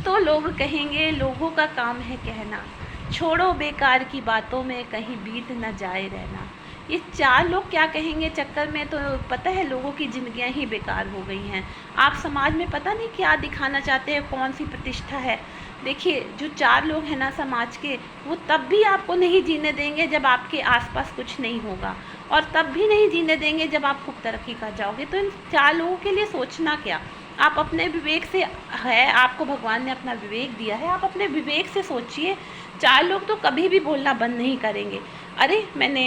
तो लोग कहेंगे, लोगों का काम है कहना, छोड़ो बेकार की बातों में कहीं बीत न जाए रहना। ये चार लोग क्या कहेंगे चक्कर में तो पता है लोगों की ज़िंदगियां ही बेकार हो गई हैं। आप समाज में पता नहीं क्या दिखाना चाहते हैं, कौन सी प्रतिष्ठा है। देखिए जो चार लोग हैं ना समाज के, वो तब भी आपको नहीं जीने देंगे जब आपके आसपास कुछ नहीं होगा, और तब भी नहीं जीने देंगे जब आप खूब तरक्की कर जाओगे। तो इन चार लोगों के लिए सोचना क्या, आप अपने विवेक से, है आपको भगवान ने अपना विवेक दिया है, आप अपने विवेक से सोचिए। चार लोग तो कभी भी बोलना बंद नहीं करेंगे। अरे मैंने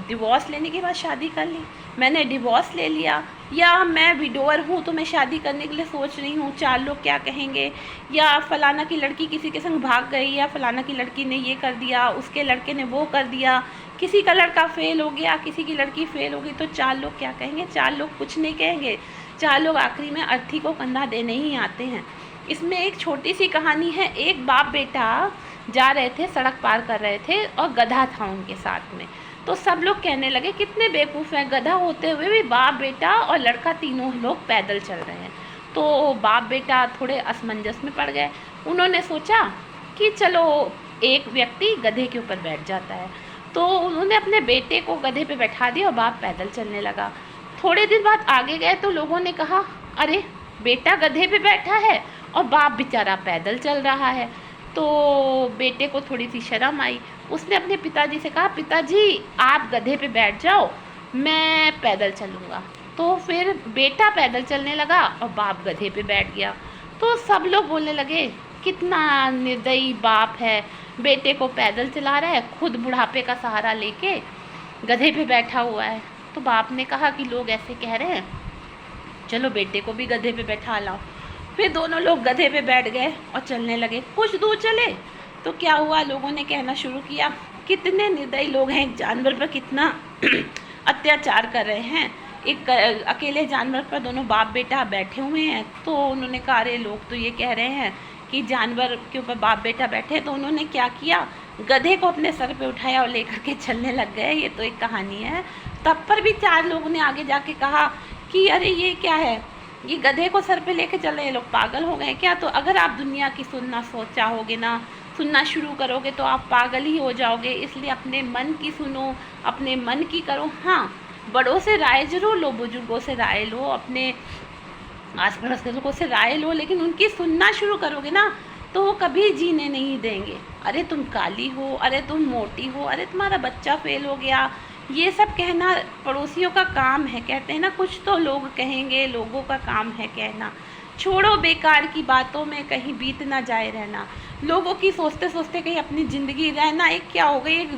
डिवोर्स लेने के बाद शादी कर ली, मैंने डिवोर्स ले लिया, या मैं विडोवर हूँ तो मैं शादी करने के लिए सोच रही हूँ, चार लोग क्या कहेंगे, या फलाना की लड़की किसी के संग भाग गई, या फलाना की लड़की ने ये कर दिया, उसके लड़के ने वो कर दिया, किसी का लड़का फेल हो गया, किसी की लड़की फेल हो गई, तो चार लोग क्या कहेंगे। चार लोग कुछ नहीं कहेंगे, चार लोग आखिरी में अर्थी को कंधा देने ही आते हैं। इसमें एक छोटी सी कहानी है। एक बाप बेटा जा रहे थे, सड़क पार कर रहे थे और गधा था उनके साथ में। तो सब लोग कहने लगे कितने बेवकूफ़ हैं, गधा होते हुए भी बाप बेटा और लड़का तीनों लोग पैदल चल रहे हैं। तो बाप बेटा थोड़े असमंजस में पड़ गए। उन्होंने सोचा कि चलो एक व्यक्ति गधे के ऊपर बैठ जाता है, तो उन्होंने अपने बेटे को गधे पे बैठा दिया और बाप पैदल चलने लगा। थोड़े दिन बाद आगे गए तो लोगों ने कहा, अरे बेटा गधे पे बैठा है और बाप बेचारा पैदल चल रहा है। तो बेटे को थोड़ी सी शर्म आई, उसने अपने पिताजी से कहा, पिताजी आप गधे पे बैठ जाओ, मैं पैदल चलूँगा। तो फिर बेटा पैदल चलने लगा और बाप गधे पे बैठ गया। तो सब लोग बोलने लगे कितना निर्दयी बाप है, बेटे को पैदल चला रहा है, खुद बुढ़ापे का सहारा लेके गधे पे बैठा हुआ है। तो बाप ने कहा कि लोग ऐसे कह रहे हैं, चलो बेटे को भी गधे पे बैठा लाओ। फिर दोनों लोग गधे पे बैठ गए और चलने लगे। कुछ दूर चले तो क्या हुआ, लोगों ने कहना शुरू किया कितने निर्दयी लोग हैं, एक जानवर पर कितना अत्याचार कर रहे हैं। एक अकेले जानवर पर दोनों बाप बेटा बैठे हुए हैं। तो उन्होंने कहा अरे लोग तो ये कह रहे हैं कि जानवर के ऊपर बाप बेटा बैठे। तो उन्होंने क्या किया, गधे को अपने सर पे उठाया और लेकर के चलने लग गए। ये तो एक कहानी है। तब पर भी चार लोगों ने आगे जाके कहा कि अरे ये क्या है, ये गधे को सर पे लेके चल रहे हैं, लोग पागल हो गए क्या। तो अगर आप दुनिया की सुनना चाहोगे ना, सुनना शुरू करोगे तो आप पागल ही हो जाओगे। इसलिए अपने मन की सुनो, अपने मन की करो। हाँ, बड़ों से राय जरूर लो, बुजुर्गों से राय लो, अपने आस पड़ोस के लोगों से राय लो, लेकिन उनकी सुनना शुरू करोगे ना तो वो कभी जीने नहीं देंगे। अरे तुम काली हो, अरे तुम मोटी हो, अरे तुम्हारा बच्चा फेल हो गया, ये सब कहना पड़ोसियों का काम है। कहते हैं ना कुछ तो लोग कहेंगे, लोगों का काम है कहना। छोड़ो बेकार की बातों में कहीं बीत ना जाए रहना। लोगों की सोचते सोचते कहीं अपनी ज़िंदगी रहना एक क्या हो गई, एक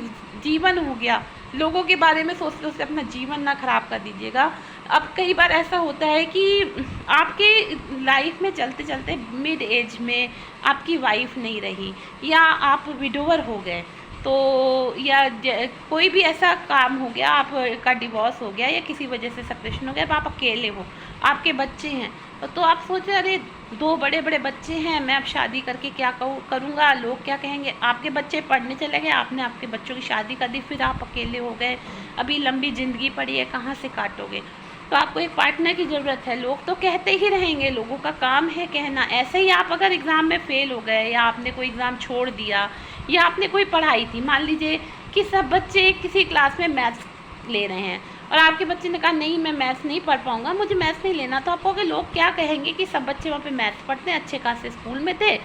जीवन हो गया। लोगों के बारे में सोचते सोचते अपना जीवन ना खराब कर दीजिएगा। अब कई बार ऐसा होता है कि आपके लाइफ में चलते चलते मिड एज में आपकी वाइफ नहीं रही, या आप विडोवर हो गए, तो या कोई भी ऐसा काम हो गया, आपका डिवोर्स हो गया या किसी वजह से सेपरेशन हो गया, अब आप अकेले हो, आपके बच्चे हैं, तो आप सोच रहे अरे दो बड़े बड़े बच्चे हैं, मैं अब शादी करके क्या करूँगा, लोग क्या कहेंगे। आपके बच्चे पढ़ने चले गए, आपने आपके बच्चों की शादी कर दी, फिर आप अकेले हो गए, अभी लंबी ज़िंदगी पड़ी है, कहाँ से काटोगे। तो आपको एक पार्टनर की ज़रूरत है। लोग तो कहते ही रहेंगे, लोगों का काम है कहना। ऐसे ही आप अगर एग्ज़ाम में फ़ेल हो गए, या आपने कोई एग्ज़ाम छोड़ दिया, या आपने कोई पढ़ाई थी, मान लीजिए कि सब बच्चे किसी क्लास में मैथ्स ले रहे हैं और आपके बच्चे ने कहा नहीं मैं मैथ्स नहीं पढ़ पाऊँगा, मुझे मैथ्स नहीं लेना, तो आप कहोगे लोग क्या कहेंगे कि सब बच्चे वहाँ पे मैथ्स पढ़ते हैं, अच्छे खासे स्कूल में थे,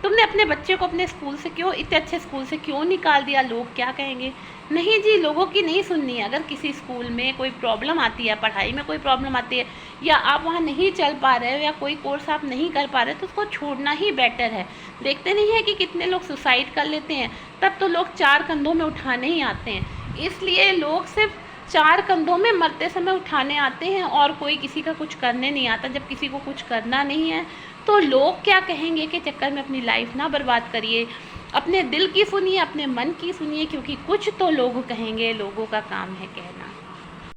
तुमने अपने बच्चे को अपने स्कूल से क्यों, इतने अच्छे स्कूल से क्यों निकाल दिया, लोग क्या कहेंगे। नहीं जी, लोगों की नहीं सुननी है। अगर किसी स्कूल में कोई प्रॉब्लम आती है, पढ़ाई में कोई प्रॉब्लम आती है, या आप वहाँ नहीं चल पा रहे हो, या कोई कोर्स आप नहीं कर पा रहे, तो उसको छोड़ना ही बेटर है। देखते नहीं है कि कितने लोग सुसाइड कर लेते हैं, तब तो लोग चार कंधों में उठाने ही आते हैं। इसलिए लोग सिर्फ चार कंधों में मरते समय उठाने आते हैं और कोई किसी का कुछ करने नहीं आता। जब किसी को कुछ करना नहीं है तो लोग क्या कहेंगे के चक्कर में अपनी लाइफ ना बर्बाद करिए। अपने दिल की सुनिए, अपने मन की सुनिए, क्योंकि कुछ तो लोग कहेंगे, लोगों का काम है कहना।